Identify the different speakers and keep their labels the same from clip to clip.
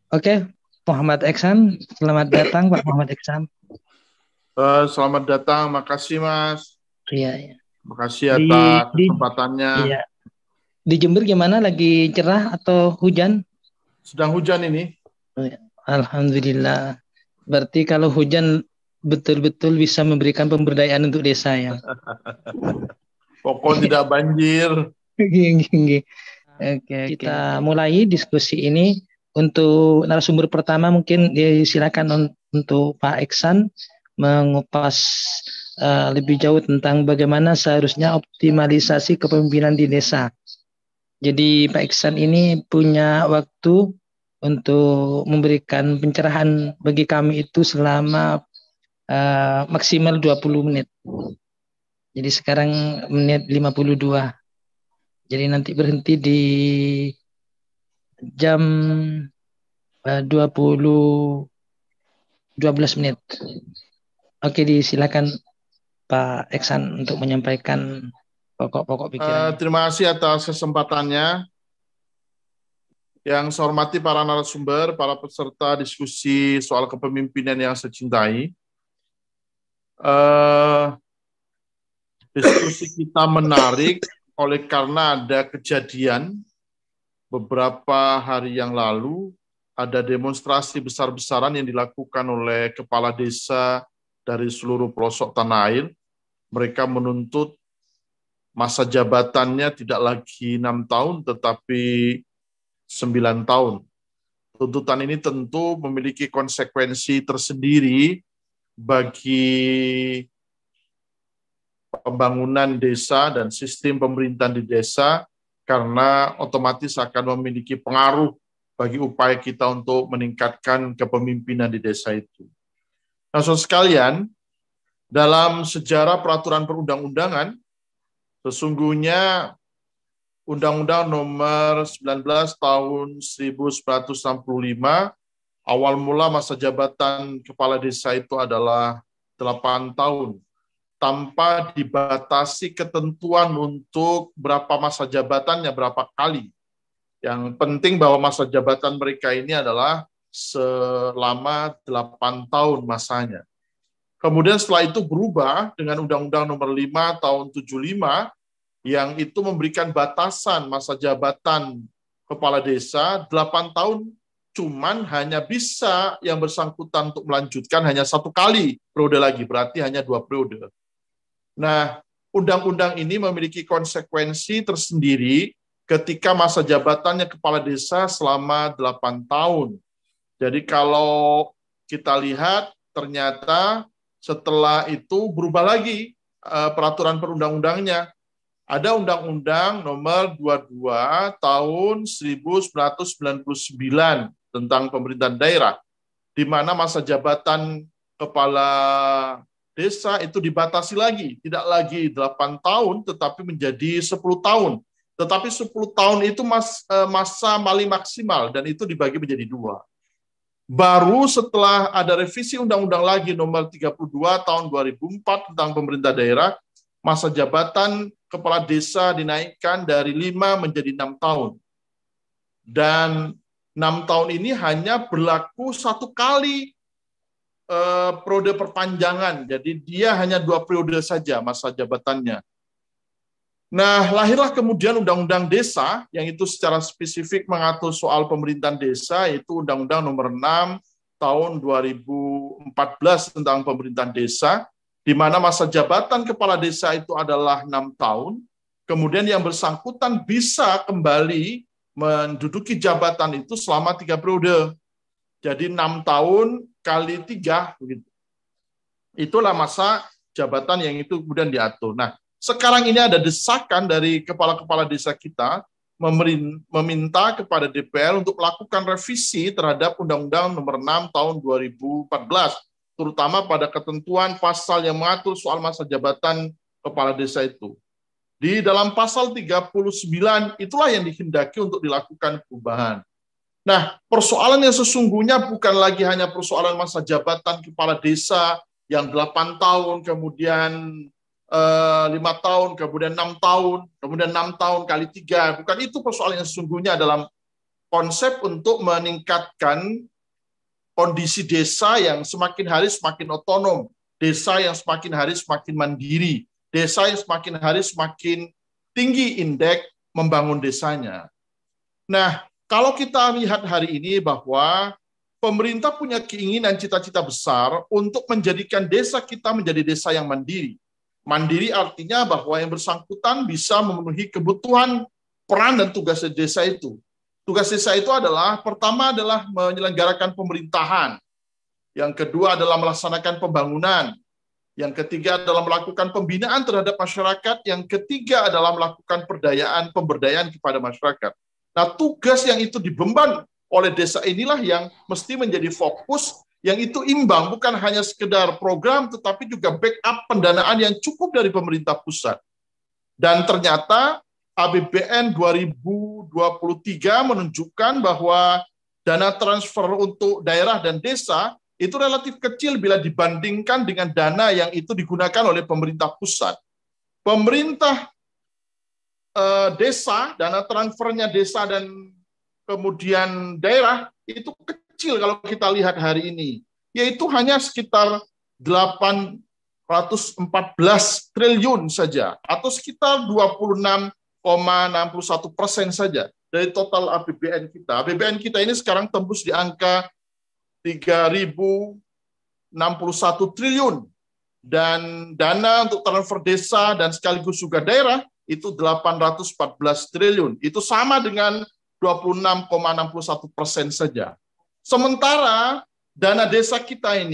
Speaker 1: Oke, Muhammad Eksan, selamat datang Pak Muhammad Eksan.
Speaker 2: Selamat datang, makasih Mas.
Speaker 1: Iya, iya.
Speaker 2: Makasih
Speaker 1: Di
Speaker 2: atas
Speaker 1: di
Speaker 2: kesempatannya.
Speaker 1: iya. Di Jember gimana? Lagi cerah atau hujan?
Speaker 2: Sedang hujan ini.
Speaker 1: Oh, iya. Alhamdulillah. Berarti kalau hujan betul-betul bisa memberikan pemberdayaan untuk desa ya.
Speaker 2: Pokok tidak banjir.
Speaker 1: Oke, kita mulai diskusi ini. Untuk narasumber pertama mungkin disilakan untuk Pak Eksan mengupas lebih jauh tentang bagaimana seharusnya optimalisasi kepemimpinan di desa. Jadi Pak Iksan ini punya waktu untuk memberikan pencerahan bagi kami itu selama maksimal 20 menit. Jadi sekarang menit 52. Jadi nanti berhenti di jam 12 menit. Oke, disilakan Pak Iksan untuk menyampaikan pokok-pokok pikirannya.
Speaker 2: Terima kasih atas kesempatannya. Yang saya hormati para narasumber, para peserta diskusi soal kepemimpinan yang saya cintai. Diskusi kita menarik oleh karena ada kejadian beberapa hari yang lalu, ada demonstrasi besar-besaran yang dilakukan oleh kepala desa dari seluruh pelosok tanah air. Mereka menuntut masa jabatannya tidak lagi 6 tahun, tetapi 9 tahun. Tuntutan ini tentu memiliki konsekuensi tersendiri bagi pembangunan desa dan sistem pemerintahan di desa, karena otomatis akan memiliki pengaruh bagi upaya kita untuk meningkatkan kepemimpinan di desa itu. Nah, saudara sekalian, dalam sejarah peraturan perundang-undangan, sesungguhnya Undang-Undang Nomor 19 Tahun 1965, awal mula masa jabatan kepala desa itu adalah 8 tahun, tanpa dibatasi ketentuan untuk berapa masa jabatannya, berapa kali. Yang penting bahwa masa jabatan mereka ini adalah selama 8 tahun masanya. Kemudian setelah itu berubah dengan Undang-Undang Nomor 5 Tahun 75, yang itu memberikan batasan masa jabatan kepala desa 8 tahun, cuman hanya bisa yang bersangkutan untuk melanjutkan hanya 1 kali periode lagi, berarti hanya 2 periode. Nah, undang-undang ini memiliki konsekuensi tersendiri ketika masa jabatannya kepala desa selama 8 tahun. Jadi kalau kita lihat, ternyata setelah itu berubah lagi peraturan perundang-undangnya. Ada Undang-Undang Nomor 22 Tahun 1999 tentang pemerintahan daerah, di mana masa jabatan kepala desa itu dibatasi lagi, tidak lagi 8 tahun, tetapi menjadi 10 tahun. Tetapi 10 tahun itu masa paling maksimal, dan itu dibagi menjadi 2. Baru setelah ada revisi Undang-Undang lagi Nomor 32 Tahun 2004 tentang pemerintah daerah, masa jabatan kepala desa dinaikkan dari 5 menjadi 6 tahun. Dan 6 tahun ini hanya berlaku 1 kali periode perpanjangan, jadi dia hanya 2 periode saja masa jabatannya. Nah, lahirlah kemudian Undang-Undang Desa, yang itu secara spesifik mengatur soal pemerintahan desa, yaitu Undang-Undang Nomor 6 Tahun 2014 tentang pemerintahan desa, di mana masa jabatan kepala desa itu adalah 6 tahun, kemudian yang bersangkutan bisa kembali menduduki jabatan itu selama 3 periode. Jadi 6 tahun kali 3, begitu. Itulah masa jabatan yang itu kemudian diatur. Nah, sekarang ini ada desakan dari kepala-kepala desa kita meminta kepada DPR untuk melakukan revisi terhadap Undang-Undang Nomor 6 Tahun 2014, terutama pada ketentuan pasal yang mengatur soal masa jabatan kepala desa itu. Di dalam pasal 39 itulah yang dikehendaki untuk dilakukan perubahan. Nah, persoalan yang sesungguhnya bukan lagi hanya persoalan masa jabatan kepala desa yang 8 tahun, kemudian 5 tahun, kemudian 6 tahun, kemudian 6 tahun kali 3. Bukan itu persoalan yang sesungguhnya dalam konsep untuk meningkatkan kondisi desa yang semakin hari semakin otonom, desa yang semakin hari semakin mandiri, desa yang semakin hari semakin tinggi indeks membangun desanya. Nah, kalau kita lihat hari ini bahwa pemerintah punya keinginan cita-cita besar untuk menjadikan desa kita menjadi desa yang mandiri. Mandiri artinya bahwa yang bersangkutan bisa memenuhi kebutuhan peran dan tugas desa itu. Tugas desa itu adalah, pertama adalah menyelenggarakan pemerintahan, yang kedua adalah melaksanakan pembangunan, yang ketiga adalah melakukan pembinaan terhadap masyarakat, yang ketiga adalah melakukan pemberdayaan kepada masyarakat. Nah, tugas yang itu dibeban oleh desa inilah yang mesti menjadi fokus, yang itu imbang, bukan hanya sekedar program, tetapi juga backup pendanaan yang cukup dari pemerintah pusat. Dan ternyata APBN 2023 menunjukkan bahwa dana transfer untuk daerah dan desa itu relatif kecil bila dibandingkan dengan dana yang itu digunakan oleh pemerintah pusat. Pemerintah desa, dana transfernya desa dan kemudian daerah itu kecil kalau kita lihat hari ini, yaitu hanya sekitar 814 triliun saja, atau sekitar 26,61% saja dari total APBN kita. APBN kita ini sekarang tembus di angka 3.061 triliun, dan dana untuk transfer desa dan sekaligus juga daerah itu 814 triliun. Itu sama dengan 26,61% saja. Sementara dana desa kita yang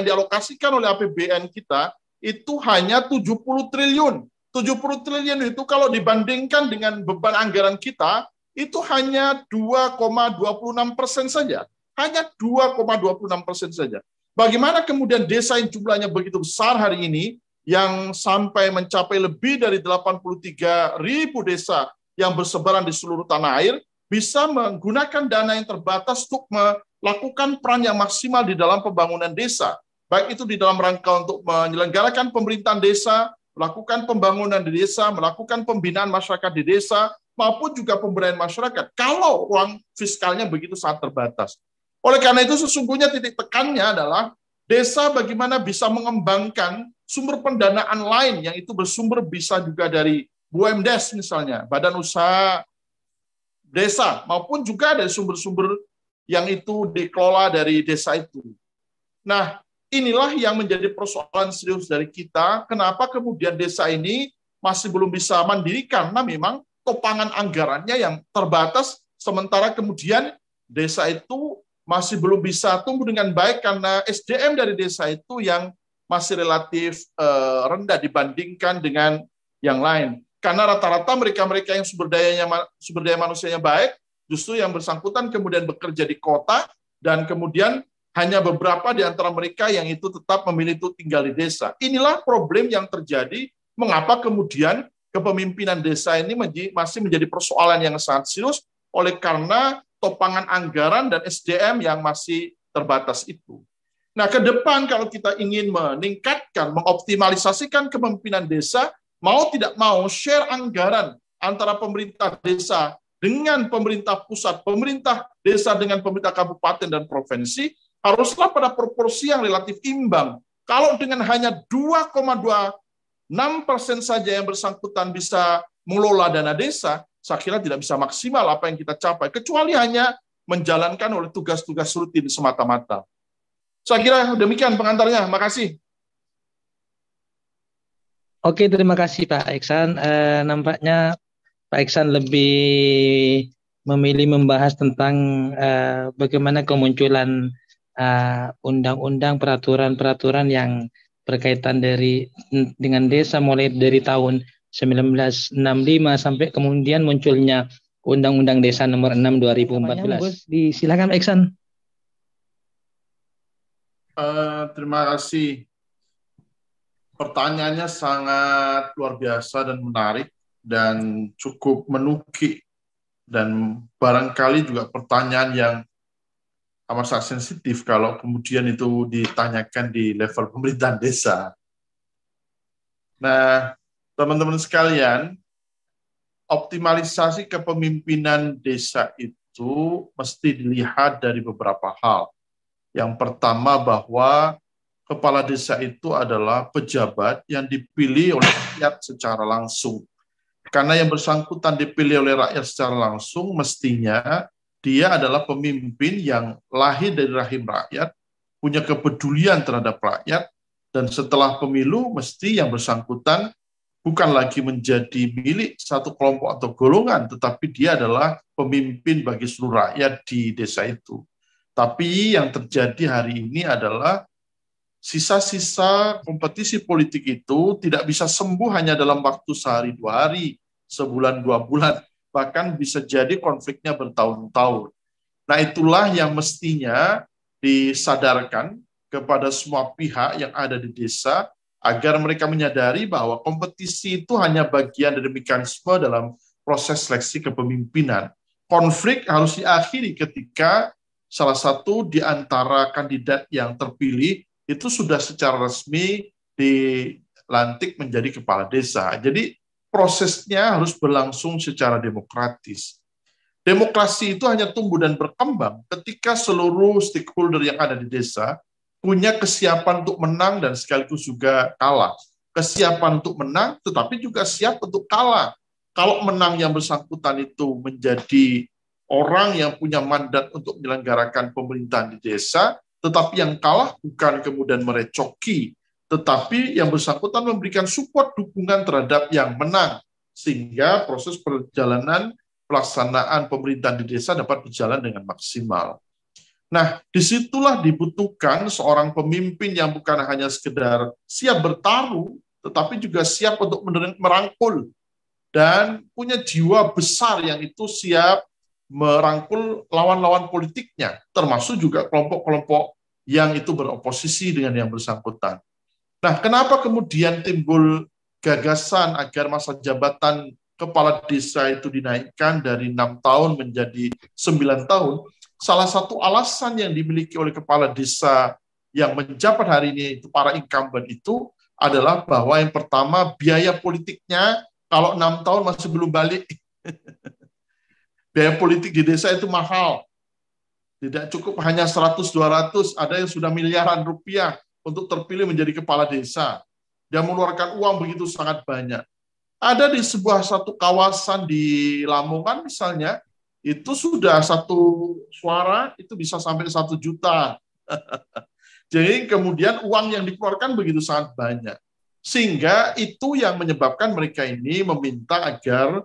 Speaker 2: dialokasikan oleh APBN kita itu hanya 70 triliun. 70 triliun itu kalau dibandingkan dengan beban anggaran kita, itu hanya 2,26% saja. Hanya 2,26% saja. Bagaimana kemudian desa yang jumlahnya begitu besar hari ini, yang sampai mencapai lebih dari 83.000 desa yang bersebaran di seluruh tanah air, bisa menggunakan dana yang terbatas untuk melakukan peran yang maksimal di dalam pembangunan desa. Baik itu di dalam rangka untuk menyelenggarakan pemerintahan desa, melakukan pembangunan di desa, melakukan pembinaan masyarakat di desa, maupun juga pemberdayaan masyarakat, kalau ruang fiskalnya begitu sangat terbatas. Oleh karena itu sesungguhnya titik tekannya adalah desa bagaimana bisa mengembangkan sumber pendanaan lain yang itu bersumber bisa juga dari BUMDes misalnya, Badan Usaha Desa, maupun juga dari sumber-sumber yang itu dikelola dari desa itu. Nah, inilah yang menjadi persoalan serius dari kita, kenapa kemudian desa ini masih belum bisa mandiri, karena memang topangan anggarannya yang terbatas, sementara kemudian desa itu masih belum bisa tumbuh dengan baik karena SDM dari desa itu yang masih relatif rendah dibandingkan dengan yang lain. Karena rata-rata mereka-mereka yang sumber daya manusianya baik, justru yang bersangkutan kemudian bekerja di kota, dan kemudian hanya beberapa di antara mereka yang itu tetap memilih itu tinggal di desa. Inilah problem yang terjadi, mengapa kemudian kepemimpinan desa ini masih menjadi persoalan yang sangat serius, oleh karena topangan anggaran dan SDM yang masih terbatas itu. Nah, ke depan kalau kita ingin meningkatkan, mengoptimalisasikan kepemimpinan desa, mau tidak mau share anggaran antara pemerintah desa dengan pemerintah pusat, pemerintah desa dengan pemerintah kabupaten dan provinsi, haruslah pada proporsi yang relatif imbang. Kalau dengan hanya 2,26% saja yang bersangkutan bisa mengelola dana desa, saya kira tidak bisa maksimal apa yang kita capai, kecuali hanya menjalankan oleh tugas-tugas rutin semata-mata. Saya kira demikian pengantarnya. Makasih.
Speaker 1: Oke, terima kasih Pak Iksan. Nampaknya Pak Iksan lebih memilih membahas tentang bagaimana kemunculan undang-undang, peraturan-peraturan yang berkaitan dengan desa mulai dari tahun 1965 sampai kemudian munculnya Undang-Undang Desa Nomor 6 2014. Silakan Pak Iksan.
Speaker 2: Terima kasih. Pertanyaannya sangat luar biasa dan menarik dan cukup menukik, dan barangkali juga pertanyaan yang amat sangat sensitif kalau kemudian itu ditanyakan di level pemerintahan desa. Nah, teman-teman sekalian, optimalisasi kepemimpinan desa itu mesti dilihat dari beberapa hal. Yang pertama bahwa kepala desa itu adalah pejabat yang dipilih oleh rakyat secara langsung. Karena yang bersangkutan dipilih oleh rakyat secara langsung, mestinya dia adalah pemimpin yang lahir dari rahim rakyat, punya kepedulian terhadap rakyat, dan setelah pemilu mesti yang bersangkutan bukan lagi menjadi milik satu kelompok atau golongan, tetapi dia adalah pemimpin bagi seluruh rakyat di desa itu. Tapi yang terjadi hari ini adalah sisa-sisa kompetisi politik itu tidak bisa sembuh hanya dalam waktu sehari dua hari, sebulan dua bulan, bahkan bisa jadi konfliknya bertahun-tahun. Nah, itulah yang mestinya disadarkan kepada semua pihak yang ada di desa, agar mereka menyadari bahwa kompetisi itu hanya bagian dari mekanisme dalam proses seleksi kepemimpinan. Konflik harus diakhiri ketika salah satu di antara kandidat yang terpilih itu sudah secara resmi dilantik menjadi kepala desa. Jadi prosesnya harus berlangsung secara demokratis. Demokrasi itu hanya tumbuh dan berkembang ketika seluruh stakeholder yang ada di desa punya kesiapan untuk menang dan sekaligus juga kalah. Kesiapan untuk menang, tetapi juga siap untuk kalah. Kalau menang yang bersangkutan itu menjadi orang yang punya mandat untuk menyelenggarakan pemerintahan di desa, tetapi yang kalah bukan kemudian merecoki, tetapi yang bersangkutan memberikan support dukungan terhadap yang menang, sehingga proses perjalanan pelaksanaan pemerintahan di desa dapat berjalan dengan maksimal. Nah, disitulah dibutuhkan seorang pemimpin yang bukan hanya sekedar siap bertarung, tetapi juga siap untuk merangkul dan punya jiwa besar yang itu siap merangkul lawan-lawan politiknya, termasuk juga kelompok-kelompok yang itu beroposisi dengan yang bersangkutan. Nah, kenapa kemudian timbul gagasan agar masa jabatan kepala desa itu dinaikkan dari 6 tahun menjadi 9 tahun? Salah satu alasan yang dimiliki oleh kepala desa yang menjabat hari ini, itu para incumbent itu, adalah bahwa yang pertama biaya politiknya kalau 6 tahun masih belum balik. Biaya politik di desa itu mahal. Tidak cukup hanya 100-200, ada yang sudah miliaran rupiah untuk terpilih menjadi kepala desa. Dia mengeluarkan uang begitu sangat banyak. Ada di satu kawasan di Lamongan misalnya, itu sudah satu suara itu bisa sampai 1 juta. Jadi kemudian uang yang dikeluarkan begitu sangat banyak. Sehingga itu yang menyebabkan mereka ini meminta agar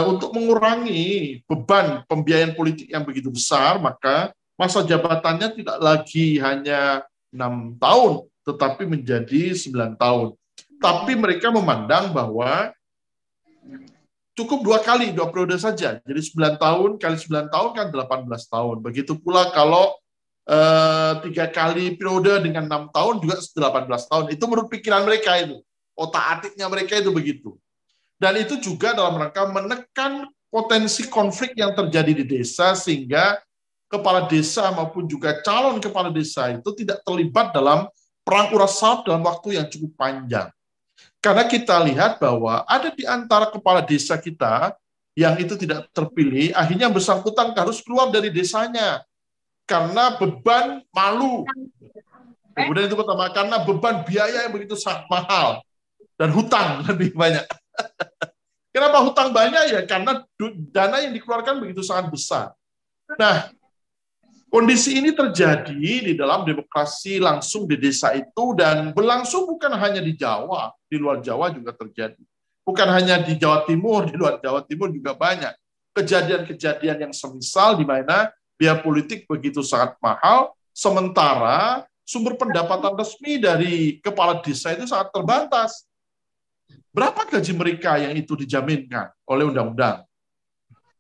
Speaker 2: untuk mengurangi beban pembiayaan politik yang begitu besar, maka masa jabatannya tidak lagi hanya 6 tahun, tetapi menjadi 9 tahun. Tapi mereka memandang bahwa cukup 2 periode saja. Jadi 9 tahun kali 9 tahun kan 18 tahun. Begitu pula kalau 3 kali periode dengan 6 tahun juga 18 tahun. Itu menurut pikiran mereka itu. Otak-atiknya mereka itu begitu. Dan itu juga dalam rangka menekan potensi konflik yang terjadi di desa, sehingga kepala desa maupun juga calon kepala desa itu tidak terlibat dalam perang uras salib dalam waktu yang cukup panjang. Karena kita lihat bahwa ada di antara kepala desa kita yang itu tidak terpilih, akhirnya bersangkutan harus keluar dari desanya karena beban malu. Kemudian itu pertama, karena beban biaya yang begitu sangat mahal dan hutang lebih banyak. Kenapa hutang banyak? Ya karena dana yang dikeluarkan begitu sangat besar. Nah, kondisi ini terjadi di dalam demokrasi langsung di desa itu, dan berlangsung bukan hanya di Jawa, di luar Jawa juga terjadi. Bukan hanya di Jawa Timur, di luar Jawa Timur juga banyak kejadian-kejadian yang semisal di mana biaya politik begitu sangat mahal, sementara sumber pendapatan resmi dari kepala desa itu sangat terbatas. Berapa gaji mereka yang itu dijaminkan oleh undang-undang?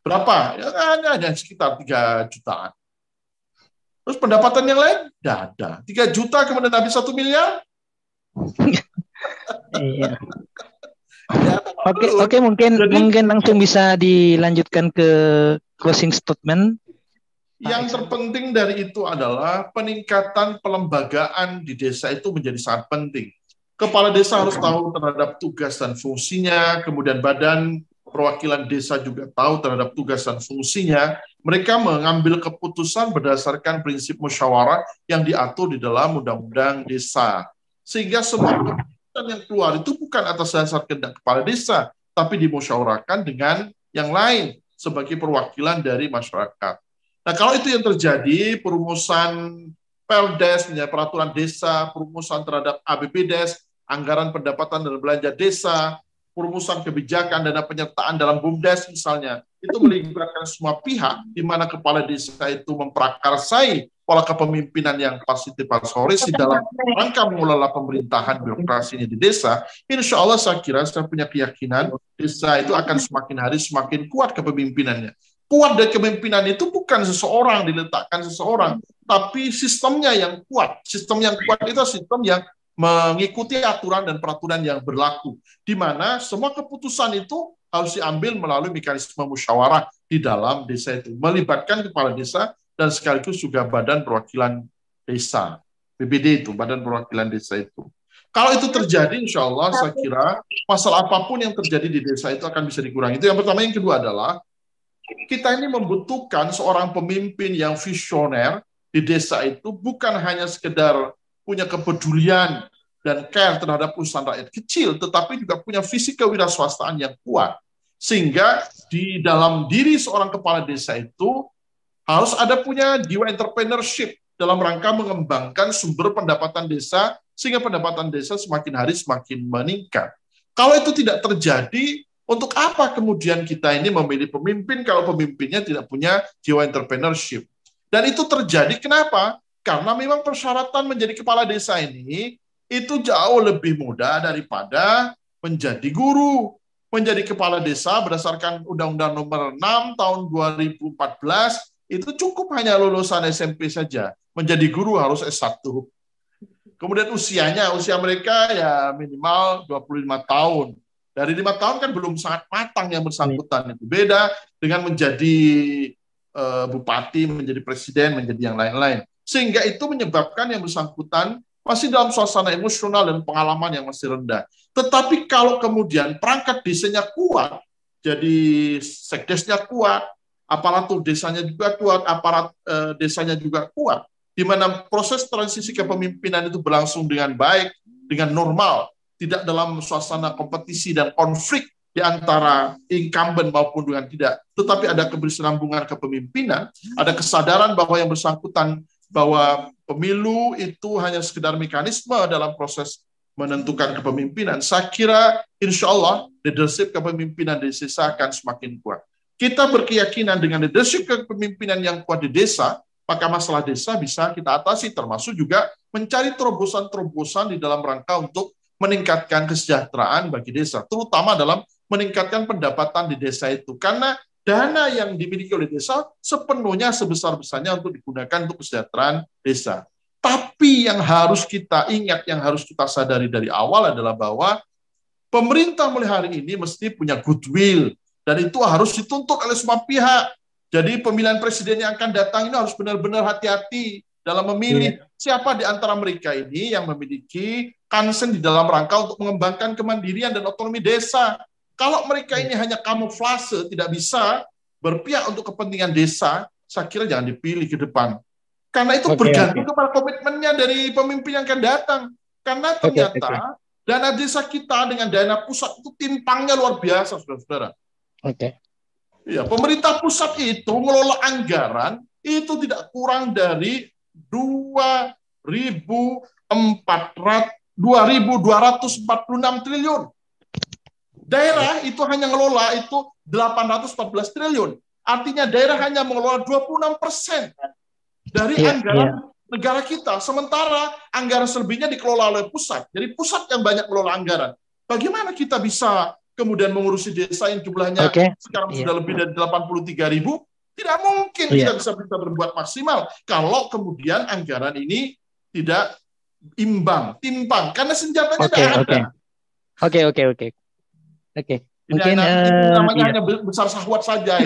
Speaker 2: Berapa? Ya, hanya sekitar 3 jutaan. Terus pendapatan yang lain? Tidak ada. 3 juta kemudian habis 1 miliar?
Speaker 1: Iya. Oke, mungkin langsung bisa dilanjutkan ke closing statement.
Speaker 2: Yang terpenting dari itu adalah peningkatan pelembagaan di desa itu menjadi sangat penting. Kepala desa harus tahu terhadap tugas dan fungsinya, kemudian badan perwakilan desa juga tahu terhadap tugas dan fungsinya, mereka mengambil keputusan berdasarkan prinsip musyawarah yang diatur di dalam undang-undang desa. Sehingga semua keputusan yang keluar itu bukan atas dasar kehendak kepala desa, tapi dimusyawarahkan dengan yang lain sebagai perwakilan dari masyarakat. Nah, kalau itu yang terjadi, perumusan Perdes, peraturan desa, perumusan terhadap APBDes, anggaran pendapatan dan belanja desa, perumusan kebijakan dana penyertaan dalam BUMDes misalnya, itu melibatkan semua pihak, di mana kepala desa itu memprakarsai pola kepemimpinan yang partisipasionis di dalam rangka mengelola pemerintahan birokrasinya di desa. Insya Allah saya kira, saya punya keyakinan desa itu akan semakin hari semakin kuat kepemimpinannya. Kuat dari kepemimpinan itu bukan seseorang diletakkan seseorang, tapi sistemnya yang kuat. Sistem yang kuat itu sistem yang mengikuti aturan dan peraturan yang berlaku, di mana semua keputusan itu harus diambil melalui mekanisme musyawarah di dalam desa itu, melibatkan kepala desa dan sekaligus juga badan perwakilan desa, BPD itu, badan perwakilan desa itu. Kalau itu terjadi, insya Allah saya kira masalah apapun yang terjadi di desa itu akan bisa dikurangi. Itu yang pertama. Yang kedua adalah kita ini membutuhkan seorang pemimpin yang visioner di desa itu, bukan hanya sekedar punya kepedulian dan care terhadap urusan rakyat kecil, tetapi juga punya visi kewirausahaan yang kuat. Sehingga di dalam diri seorang kepala desa itu harus ada punya jiwa entrepreneurship dalam rangka mengembangkan sumber pendapatan desa, sehingga pendapatan desa semakin hari semakin meningkat. Kalau itu tidak terjadi, untuk apa kemudian kita ini memilih pemimpin kalau pemimpinnya tidak punya jiwa entrepreneurship? Dan itu terjadi kenapa? Karena memang persyaratan menjadi kepala desa ini itu jauh lebih mudah daripada menjadi guru. Menjadi kepala desa berdasarkan Undang-Undang Nomor 6 Tahun 2014 itu cukup hanya lulusan SMP saja. Menjadi guru harus S1. Kemudian usia mereka ya minimal 25 tahun. Dari 5 tahun kan belum sangat matang yang bersangkutan itu. Beda dengan menjadi bupati, menjadi presiden, menjadi yang lain-lain. Sehingga itu menyebabkan yang bersangkutan masih dalam suasana emosional dan pengalaman yang masih rendah. Tetapi kalau kemudian perangkat desanya kuat, jadi sekdesnya kuat, aparatur desanya juga kuat, aparat desanya juga kuat, di mana proses transisi kepemimpinan itu berlangsung dengan baik, dengan normal, tidak dalam suasana kompetisi dan konflik di antara incumbent maupun dengan tidak, tetapi ada keberkesinambungan kepemimpinan, ada kesadaran bahwa yang bersangkutan bahwa pemilu itu hanya sekedar mekanisme dalam proses menentukan kepemimpinan. Saya kira insya Allah leadership kepemimpinan di desa akan semakin kuat. Kita berkeyakinan dengan leadership kepemimpinan yang kuat di desa, maka masalah desa bisa kita atasi, termasuk juga mencari terobosan-terobosan di dalam rangka untuk meningkatkan kesejahteraan bagi desa, terutama dalam meningkatkan pendapatan di desa itu. Karena dana yang dimiliki oleh desa sepenuhnya sebesar-besarnya untuk digunakan untuk kesejahteraan desa. Tapi yang harus kita ingat, yang harus kita sadari dari awal adalah bahwa pemerintah mulai hari ini mesti punya goodwill, dan itu harus dituntut oleh semua pihak. Jadi pemilihan presiden yang akan datang ini harus benar-benar hati-hati dalam memilih siapa di antara mereka ini yang memiliki concern di dalam rangka untuk mengembangkan kemandirian dan otonomi desa. Kalau mereka ini hanya kamuflase, tidak bisa berpihak untuk kepentingan desa, saya kira jangan dipilih ke depan. Karena itu bergantung kepada komitmennya dari pemimpin yang akan datang. Karena ternyata dana desa kita dengan dana pusat itu timpangnya luar biasa, saudara-saudara. Ya, pemerintah pusat itu mengelola anggaran itu tidak kurang dari 2.246 triliun. Daerah itu hanya mengelola itu 814 triliun. Artinya daerah hanya mengelola 26% dari anggaran negara kita. Sementara anggaran selebihnya dikelola oleh pusat. Jadi pusat yang banyak mengelola anggaran. Bagaimana kita bisa kemudian mengurusi desa yang jumlahnya sekarang sudah lebih dari 83.000? Tidak mungkin kita bisa berbuat maksimal kalau kemudian anggaran ini tidak timpang. Karena senjatanya tidak ada.
Speaker 1: Mungkin
Speaker 2: namanya hanya besar syahwat saja.